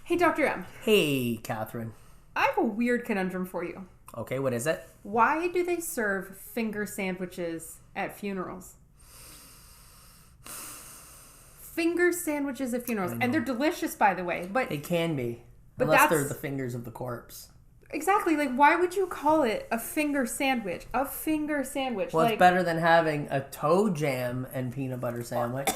Hey, Dr. M. Hey, Catherine. I have a weird conundrum for you. Okay, what is it? Why do they serve finger sandwiches at funerals? Finger sandwiches at funerals. And they're delicious, by the way. But They can be. But Unless they're that's- the fingers of the corpse. exactly, like, why would you call it a finger sandwich? A finger sandwich. Well, like, it's better than having a toe jam and peanut butter sandwich.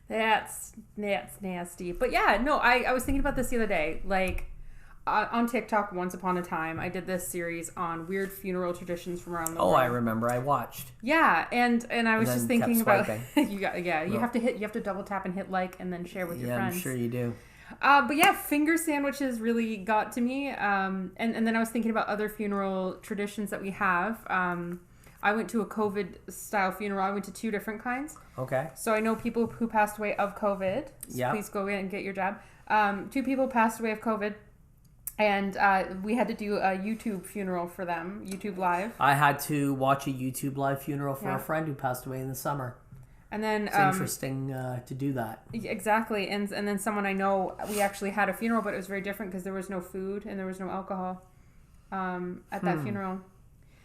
That's nasty. But yeah, no, I was thinking about this the other day. Like, on TikTok, once upon a time, I did this series on weird funeral traditions from around the world. Oh, I remember. I watched. Yeah, and I was And just then thinking kept about swiping. you have to double tap and hit like and then share with your Yeah, friends. I'm sure you do. But yeah, finger sandwiches really got to me. And then I was thinking about other funeral traditions that we have. I went to a COVID-style funeral. I went to 2 different kinds. Okay. So I know people who passed away of COVID. So Yeah. please go in and get your jab. 2 people passed away of COVID. And we had to do a YouTube funeral for them, YouTube Live. I had to watch a YouTube live funeral for Yeah. a friend who passed away in the summer. And then It's interesting to do that. exactly, and then someone I know, we actually had a funeral, but it was very different because there was no food and there was no alcohol at that funeral.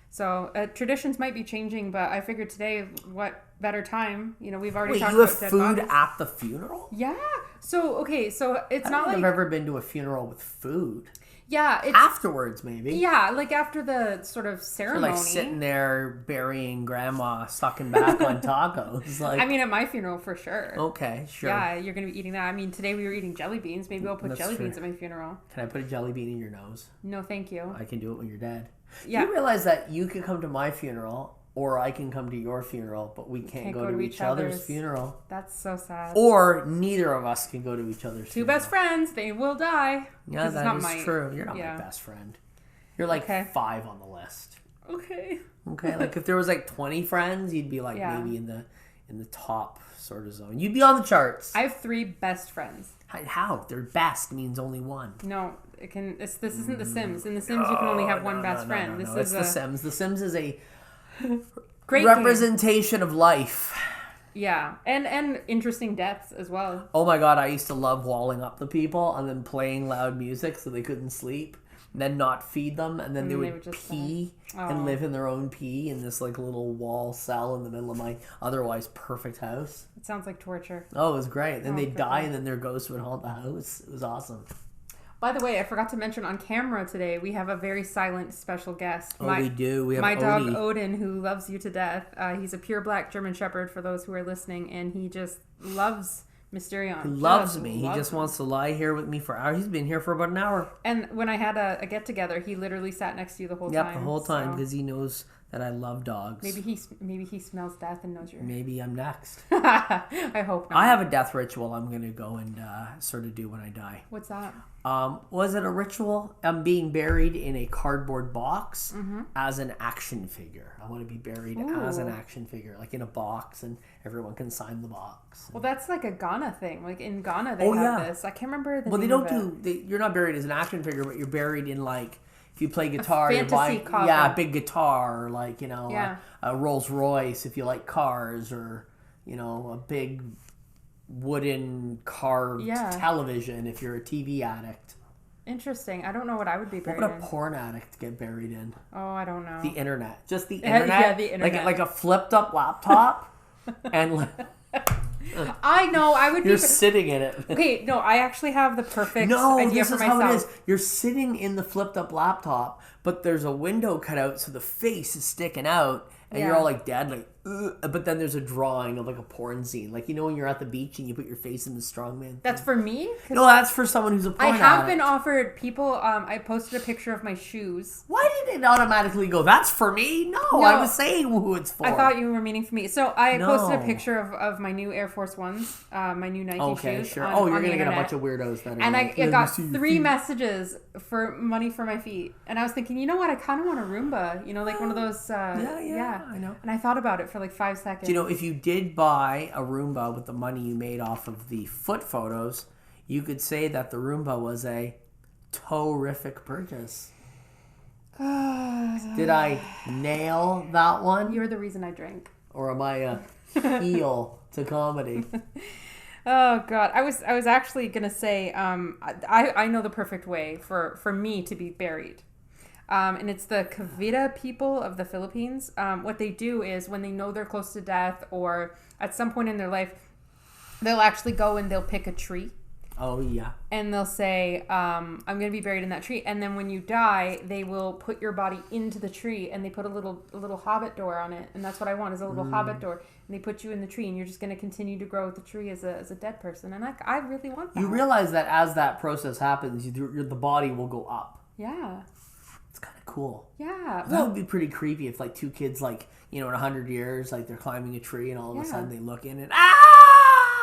So traditions might be changing, but I figured today, what better time? You know, we've already Wait, talked you have about dead food bodies. at the funeral? Yeah. So okay, so it's I not don't like think I've ever been to a funeral with food. yeah, it's Afterwards, maybe. yeah, like after the sort of You're ceremony. like sitting there burying grandma, sucking back on tacos. Like, I mean, at my funeral for sure. okay, sure. Yeah, you're gonna be eating that. I mean, today we were eating jelly beans. Maybe I'll put That's jelly true. beans at my funeral. Can I put a jelly bean in your nose? No, thank you. I can do it when you're dead. Yeah. You realize that you can come to my funeral, or I can come to your funeral, but we can't go to each other's funeral. That's so sad. Or neither of us can go to each other's 2 funeral. best friends, they will die. Yeah, 'Cause it's that not is true. You're not yeah. my best friend. You're like Okay. 5 on the list. Okay. Okay, like if there was like 20 friends, you'd be like Yeah. maybe in the top sort of zone. You'd be on the charts. I have 3 best friends. How? Their best means only one. No, this isn't The Sims. In The Sims, you can only have one best friend. This It's is The Sims. The Sims is a great representation of life. game. Yeah, and interesting deaths as well. Oh my god, I used to love walling up the people and then playing loud music so they couldn't sleep. And then not feed them, and then they would just pee die. and Oh. live in their own pee in this like little wall cell in the middle of my otherwise perfect house. It sounds like torture. Oh, it was great. Then Oh, they'd good die one. and then their ghosts would haunt the house. It was awesome. By the way, I forgot to mention on camera today, we have a very silent special guest. Oh, we do. We have my dog Odie. Odin, who loves you to death. He's a pure black German Shepherd for those who are listening, and he just loves Mysterion. He loves Just me. He loves just me. wants to lie here with me for hours. He's been here for about an hour. And when I had a get together, he literally sat next to you the whole Yep, time. the whole time so because he knows that I love dogs. maybe he smells death and knows you're. Maybe I'm next. I hope not. I have a death ritual I'm going to go and sort of do when I die. What's that? Was it a ritual? I'm being buried in a cardboard box Mm-hmm. as an action figure. I want to be buried as an Ooh. action figure, like in a box, and everyone can sign the box. Well, that's like a Ghana thing. Like in Ghana, they Oh, have yeah. this. I can't remember the Well, they name don't of it. you're not buried as an action figure, but you're buried in like, if you play guitar, you fantasy buy, coffin. yeah, a big guitar, or like, Yeah. a Rolls Royce if you like cars, or, a big wooden carved Yeah. television if you're a TV addict. Interesting. I don't know what I would be What buried would a in. porn addict get buried in? Oh, I don't know. The internet. Just the Yeah, internet? the internet. Like a flipped up laptop, and I know. I would you're be. sitting in it. Okay, no, I actually have the perfect No, idea this for is myself. how it is. You're sitting in the flipped up laptop, but there's a window cut out, so the face is sticking out, and you're Yeah. all like dead, like. Ugh. But then there's a drawing of like a porn scene, like when you're at the beach and you put your face in the strongman. That's for me? 'Cause No, that's for someone who's a porn I have addict. been offered people. I posted a picture of my shoes. Why did it automatically go? That's for me? No, I was saying who it's for. I thought you were meaning for me. So I posted a No. picture of my new Air Force Ones, my new Nike Okay, shoes. sure. on- Oh, you're on the gonna get a internet. bunch of weirdos that are And like, I "Let got me see your 3 feet." messages for money for my feet. And I was thinking, you know what? I kind of want a Roomba. You know, like one of those. Yeah, I know. And I thought about it for like 5 seconds. You know, if you did buy a Roomba with the money you made off of the foot photos, you could say that the Roomba was a terrific purchase. Did I nail that one? You're the reason I drink. Or am I a heel to comedy? Oh God, I was actually gonna say, I know the perfect way for me to be buried, and it's the Cavite people of the Philippines. What they do is when they know they're close to death or at some point in their life, they'll actually go and they'll pick a tree. Oh, yeah. And they'll say, I'm going to be buried in that tree. And then when you die, they will put your body into the tree and they put a little Hobbit door on it. And that's what I want is a little Hobbit door. And they put you in the tree and you're just going to continue to grow with the tree as a dead person. And I really want that. You realize that as that process happens, the body will go up. Yeah. It's kind of cool. Yeah. That would be pretty creepy if like two kids like, in 100 years, like they're climbing a tree and all of a sudden they look in and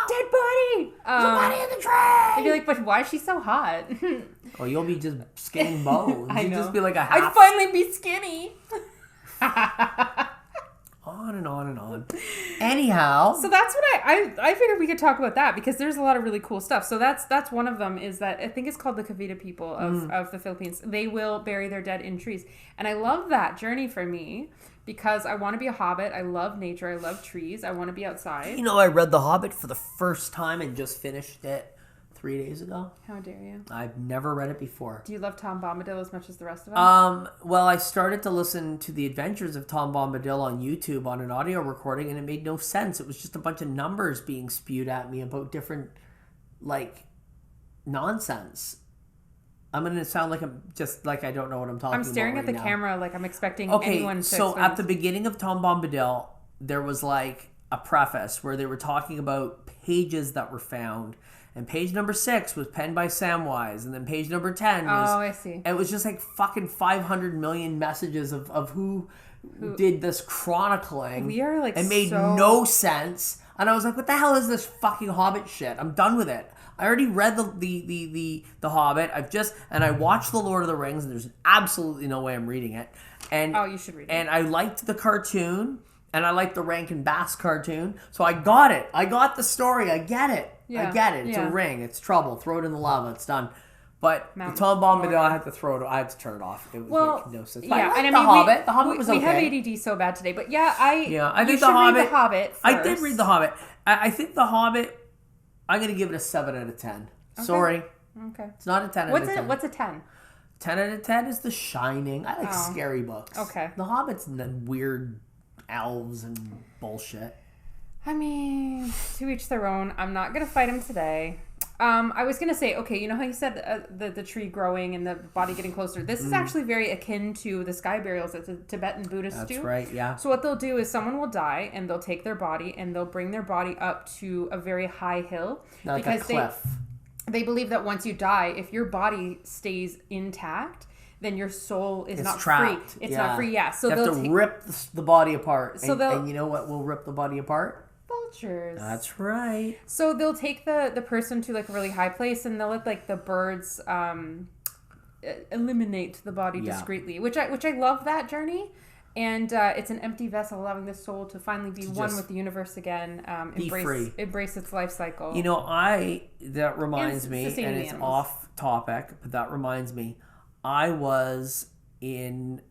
dead body! There's a body in the tree! I'd be like, but why is she so hot? Oh, you'll be just skinny and bones. I know. You'd just be like a half... I'd finally be skinny! On and on and on. Anyhow. So that's what I figured we could talk about that because there's a lot of really cool stuff. So that's one of them is that I think it's called the Cavite people of the Philippines. They will bury their dead in trees. And I love that journey for me because I want to be a hobbit. I love nature. I love trees. I want to be outside. I read The Hobbit for the first time and just finished it 3 days ago. How dare you? I've never read it before. Do you love Tom Bombadil as much as the rest of us? Well, I started to listen to the adventures of Tom Bombadil on YouTube on an audio recording, and it made no sense. It was just a bunch of numbers being spewed at me about different, nonsense. I'm going to sound like I don't know what I'm talking about. I'm staring at the camera like I'm expecting anyone to so explain. at the beginning of Tom Bombadil, there was a preface where they were talking about pages that were found. And page number 6 was penned by Samwise. And then page number 10 was... Oh, I see. It was just fucking 500 million messages of who did this chronicling. We are It made no sense. And I was like, what the hell is this fucking Hobbit shit? I'm done with it. I already read the Hobbit. I watched The Lord of the Rings. And there's absolutely no way I'm reading it. And you should read it. And I liked the cartoon. And I liked the Rankin Bass cartoon. So I got it. I got the story. I get it. Yeah. I get it. It's a ring. It's trouble. Throw it in the lava. It's done. But the Tom Bombadil, I had to turn it off. It was making no sense. But I liked The Hobbit. The Hobbit was okay. We have ADD so bad today. But I think The Hobbit first. I did read The Hobbit. I think The Hobbit, I'm going to give it a 7 out of 10. Okay. Sorry. Okay. It's not a 10 out of 10. What's a 10? 10 out of 10 is The Shining. I like scary books. Okay. The Hobbit's the weird elves and bullshit. I mean, to each their own. I'm not going to fight him today. I was going to say, okay, you know how you said the tree growing and the body getting closer? This is actually very akin to the sky burials that the Tibetan Buddhists do. That's right, yeah. So what they'll do is someone will die and they'll take their body and they'll bring their body up to a very high hill. Like a cliff. They believe that once you die, if your body stays intact, then your soul is not trapped. Free. It's not free, yeah. So you have to rip the body apart. And you know what will rip the body apart? Vultures. That's right. So they'll take the person to a really high place and they'll let the birds eliminate the body discreetly, which I love that journey. And it's an empty vessel, allowing the soul to finally be one with the universe again. Embrace its life cycle. That reminds me, and it's off topic, but that reminds me, I was in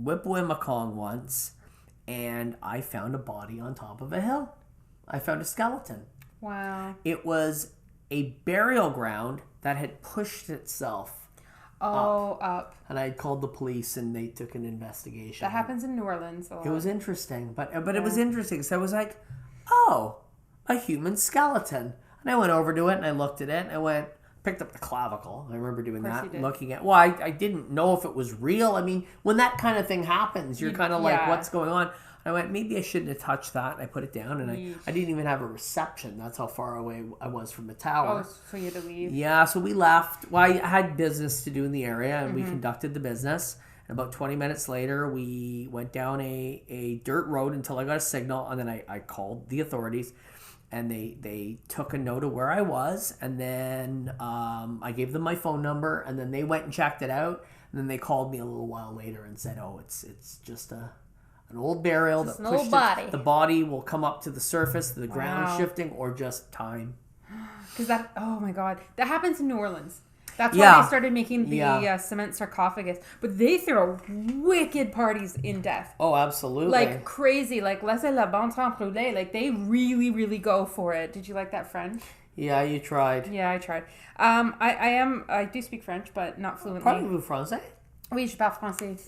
Whipwimakong once, and I found a body on top of a hill. I found a skeleton. Wow. It was a burial ground that had pushed itself up. And I called the police, and they took an investigation. That happens in New Orleans a lot. It was interesting, but it was interesting. So I was like, oh, a human skeleton. And I went over to it, and I looked at it, and picked up the clavicle. I remember doing that, looking at. Well, I didn't know if it was real. I mean, when that kind of thing happens, you're kind of like, what's going on? I went, maybe I shouldn't have touched that. And I put it down, and I didn't even have a reception. That's how far away I was from the tower. Oh, so you had to leave? Yeah, so we left. Well, I had business to do in the area, and we conducted the business. And about 20 minutes later, we went down a dirt road until I got a signal, and then I called the authorities. And they took a note of where I was, and then I gave them my phone number, and then they went and checked it out. And then they called me a little while later and said, "Oh, it's just an old burial that pushed it. The body will come up to the surface, the ground shifting, or just time." Because oh my God, that happens in New Orleans. That's why they started making the cement sarcophagus. But they throw wicked parties in death. Oh, absolutely. Like crazy. Like, laissez la bon temps brûler. Like, they really, really go for it. Did you like that French? Yeah, you tried. Yeah, I tried. I do speak French, but not fluently. Parlez-vous français? Oui, je parle français.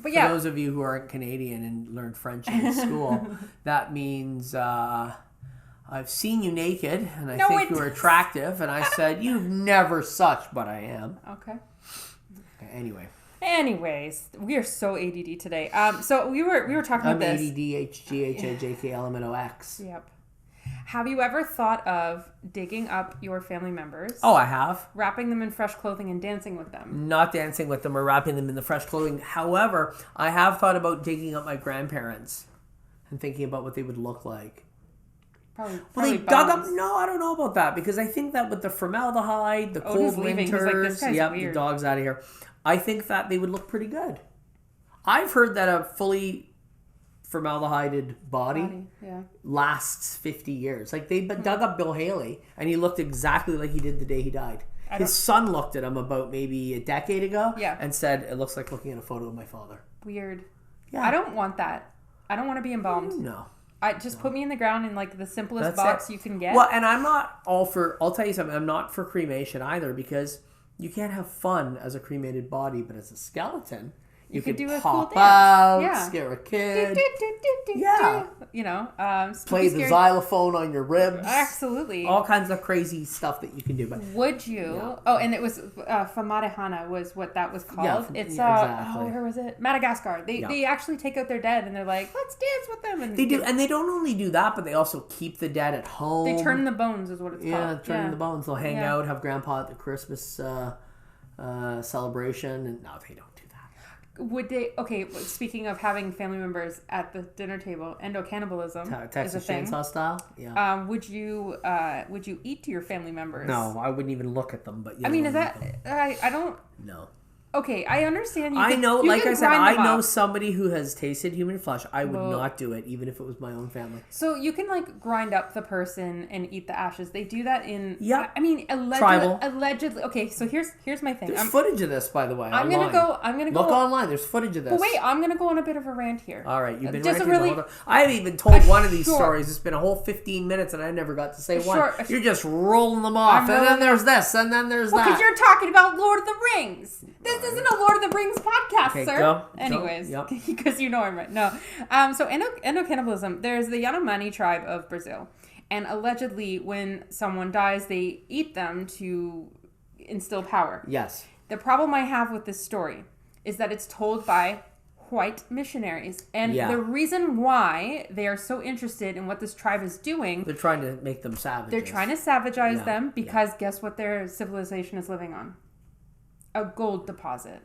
But yeah. For those of you who aren't Canadian and learned French in school, that means I've seen you naked and I think you are attractive, and I said, you've never such, but I am. Okay. Anyways, we are so ADD today. So we were talking about this. ADDHGHIJKLMNOX. Yep. Have you ever thought of digging up your family members? Oh, I have. Wrapping them in fresh clothing and dancing with them? Not dancing with them or wrapping them in the fresh clothing. However, I have thought about digging up my grandparents and thinking about what they would look like. Probably they dug up. No, I don't know about that, because I think that with the formaldehyde, the cold winters, this guy's weird. The dog's out of here. I think that they would look pretty good. I've heard that a fully formaldehyded body lasts 50 years. Like, they dug up Bill Haley, and he looked exactly like he did the day he died. His son looked at him about maybe a decade ago and said, it looks like looking at a photo of my father. Weird. Yeah. I don't want that. I don't want to be embalmed. No. Put me in the ground in like the simplest box you can get. Well, and I'm not all for, I'll tell you something, I'm not for cremation either, because you can't have fun as a cremated body, but as a skeleton, you could do a cool dance. Out, scare a kid. You know, play the xylophone on your ribs. Absolutely. All kinds of crazy stuff that you can do. But would you? Yeah. Oh, and it was Famadehana was what that was called. Yeah, it's exactly. Where was it? Madagascar. They actually take out their dead and they're like, let's dance with them. And they do, and they don't only do that, but they also keep the dead at home. They turn the bones, is what it's called. Yeah, turning the bones. They'll hang out, have grandpa at the Christmas celebration, and no, they don't. Would they? Okay, speaking of having family members at the dinner table, endocannibalism Texas is a thing. Chainsaw style. Yeah. Would you eat your family members? No, I wouldn't even look at them. But I mean, is that I don't. No. Okay, I understand. I know, like I said, I know somebody who has tasted human flesh. I would not do it, even if it was my own family. So you can like grind up the person and eat the ashes. They do that in. Yeah. I mean, allegedly. Okay, so here's my thing. There's footage of this, by the way. I'm gonna go. Look online. There's footage of this. But wait, I'm gonna go on a bit of a rant here. All right, you've been ranting the whole time. I haven't even told one of these stories. It's been a whole 15 minutes, and I never got to say one. You're just rolling them off, and then there's this, and then there's that. Because you're talking about Lord of the Rings. This isn't a Lord of the Rings podcast, sir. Go. Anyways, Yep. Because you know I'm right. No. So endocannibalism, there's the Yanomani Tribe of Brazil. And allegedly, when someone dies, they eat them to instill power. Yes. The problem I have with this story is that it's told by white missionaries. And the reason why they are so interested in what this tribe is doing... They're trying to make them savages. They're trying to savagize them because guess what their civilization is living on? A gold deposit.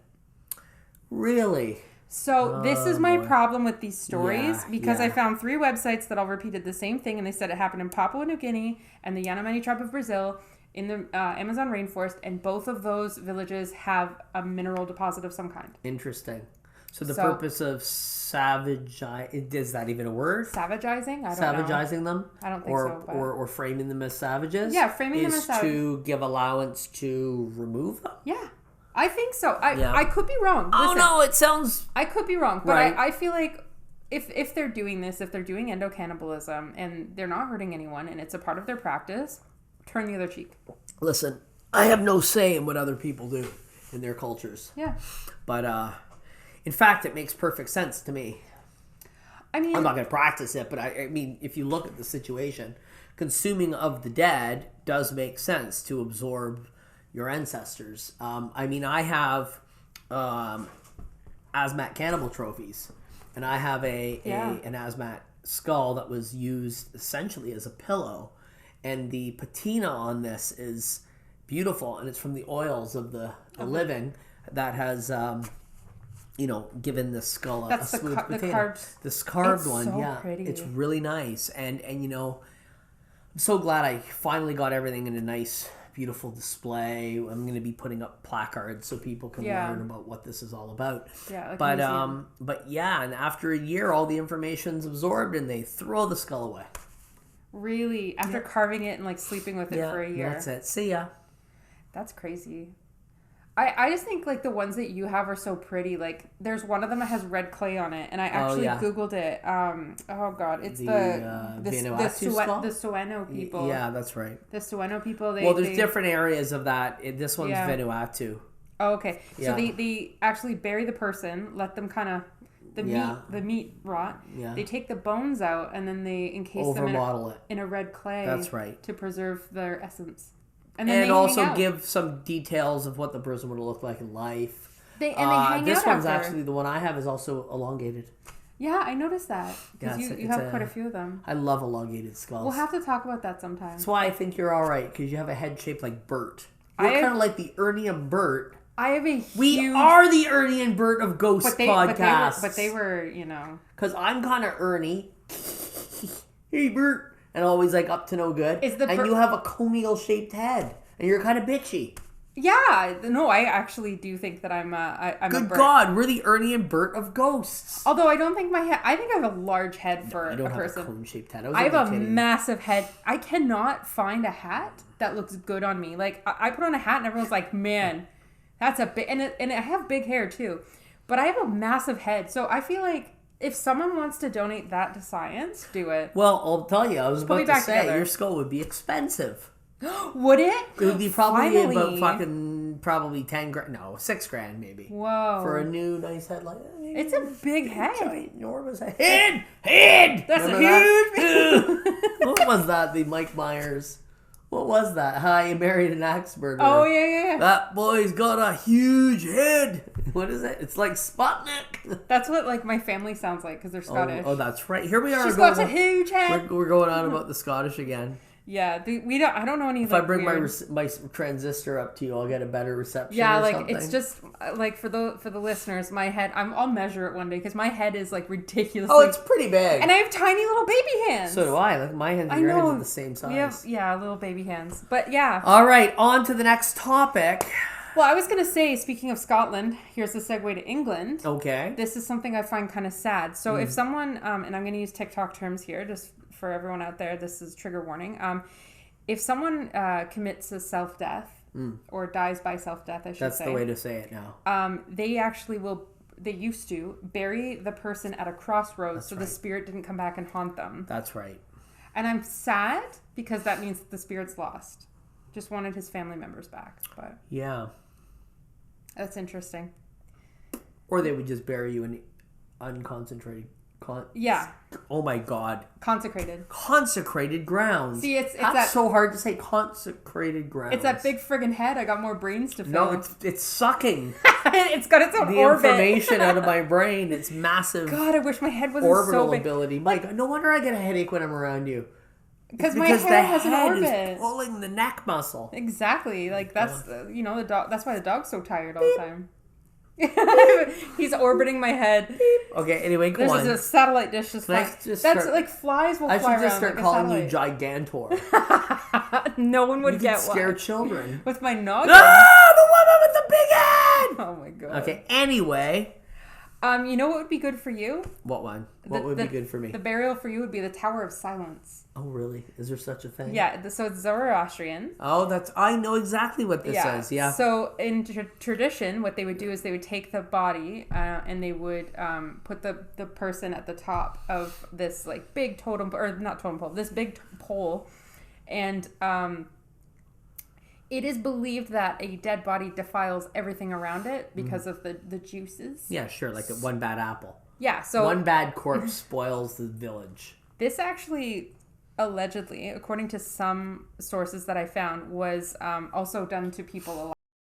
Really? So this is my problem with these stories because I found 3 websites that all repeated the same thing, and they said it happened in Papua New Guinea and the Yanomani Tribe of Brazil in the Amazon rainforest, and both of those villages have a mineral deposit of some kind. Interesting. So the purpose of is that even a word? Savagizing? I don't know. Savagizing them? I don't think so. But... Or framing them as savages? Yeah, framing them as savages. To give allowance to remove them? Yeah. I think so. I could be wrong. Listen, no, it sounds... I could be wrong. But I feel like if they're doing this, if they're doing endocannibalism and they're not hurting anyone and it's a part of their practice, turn the other cheek. Listen, I have no say in what other people do in their cultures. Yeah. But, in fact, it makes perfect sense to me. I mean... I'm not going to practice it, but I mean, if you look at the situation, consuming of the dead does make sense to absorb your ancestors. I mean, I have Asmat cannibal trophies, and I have an Asmat skull that was used essentially as a pillow, and the patina on this is beautiful, and it's from the oils of the living that has given the skull a smooth patina. This carved one, so pretty. It's really nice, and I'm so glad I finally got everything in a nice, beautiful display. I'm going to be putting up placards so people can learn about what this is all about. Yeah, but and after a year, all the information's absorbed, and they throw the skull away. Really? After carving it and like sleeping with it for a year? That's it. See ya. That's crazy. I just think like the ones that you have are so pretty. Like there's one of them that has red clay on it, and I actually Googled it. Oh god, it's the Sueno people. Yeah, that's right. The Sueno people. There's different areas of that. This one's Vanuatu. Oh, okay. So they actually bury the person, let them kind of the meat rot. Yeah. They take the bones out and then they encase them in a red clay. That's right. To preserve their essence. And also give some details of what the person would look like in life. They hang this out one's after. Actually the one I have is also elongated. Yeah, I noticed that. Because you have quite a few of them. I love elongated skulls. We'll have to talk about that sometime. That's why I think you're all right, because you have a head shaped like Bert. You're kind of like the Ernie and Bert. I have a huge... We are the Ernie and Bert of ghost podcasts. But they were, you know... Because I'm kind of Ernie. Hey, Bert. And always like up to no good. You have a conial shaped head. And you're kind of bitchy. Yeah. No, I actually do think that I'm I'm Good a Bert. God. We're the Ernie and Bert of ghosts. Although I don't think my head... I think I have a large head for a person. I don't have a cone-shaped head. I have a massive head. I cannot find a hat that looks good on me. Like, I put on a hat and everyone's like, man... That's a big, and I have big hair too, but I have a massive head. So I feel like if someone wants to donate that to science, do it. Well, I'll tell you, I was about to say your skull would be expensive. Would it? It would be probably 10 grand. No, 6 grand maybe. Whoa! For a new nice head like that. It's a big head. Enormous head. That's Remember a huge. What was that? The Mike Myers. What was that? How you married an axe murderer. Oh, yeah. That boy's got a huge head. What is it? It's like Sputnik. That's what like my family sounds like because they're Scottish. Oh, that's right. Here we are. She's got a huge head. We're going on about the Scottish again. Yeah, I don't know any. If I bring my transistor up to you, I'll get a better reception. Yeah, like something. it's just like for the listeners, my head. I'll measure it one day because my head is like ridiculously. Oh, it's pretty big, and I have tiny little baby hands. So do I. Like my hands and your hands are the same size. We have little baby hands, but yeah. All right, on to the next topic. Well, I was gonna say, speaking of Scotland, here's the segue to England. Okay. This is something I find kind of sad. So if someone, and I'm gonna use TikTok terms here, just for everyone out there, this is trigger warning. If someone commits a self-death or dies by self-death, I should say. That's the way to say it now. They actually they used to bury the person at a crossroads the spirit didn't come back and haunt them. That's right. And I'm sad because that means the spirit's lost. Just wanted his family members back. But yeah. That's interesting. Or they would just bury you in unconcentrated... Oh my God. Consecrated grounds. See, it's that's so hard to say. Consecrated grounds. It's that big friggin' head. I got more brains to fill. No, it's sucking. It's got its own the orbit. Information out of my brain. It's massive. God, I wish my head wasn't orbital so big. Ability. Mike, no wonder I get a headache when I'm around you. Because my head has an orbit. Is pulling the neck muscle. Exactly. Like that's the dog. That's why the dog's so tired all the time. He's orbiting my head. Okay, anyway, go on. There's a satellite dish just like like flies will fly around. I should just start calling you Gigantor. No one would get one. Scare children with my noggin. Ah, the woman with the big head. Oh my God. Okay. Anyway, you know what would be good for you? What one? What would be good for me? The burial for you would be the Tower of Silence. Oh, really? Is there such a thing? Yeah, so it's Zoroastrian. Oh, I know exactly what this is. Yeah. So in tradition, what they would do is they would take the body and they would put the person at the top of this like big totem, or not totem pole, this big pole, and it is believed that a dead body defiles everything around it because of the juices. Yeah, sure, like one bad apple. Yeah, so one bad corpse spoils the village. This actually, allegedly, according to some sources that I found, was also done to people alive.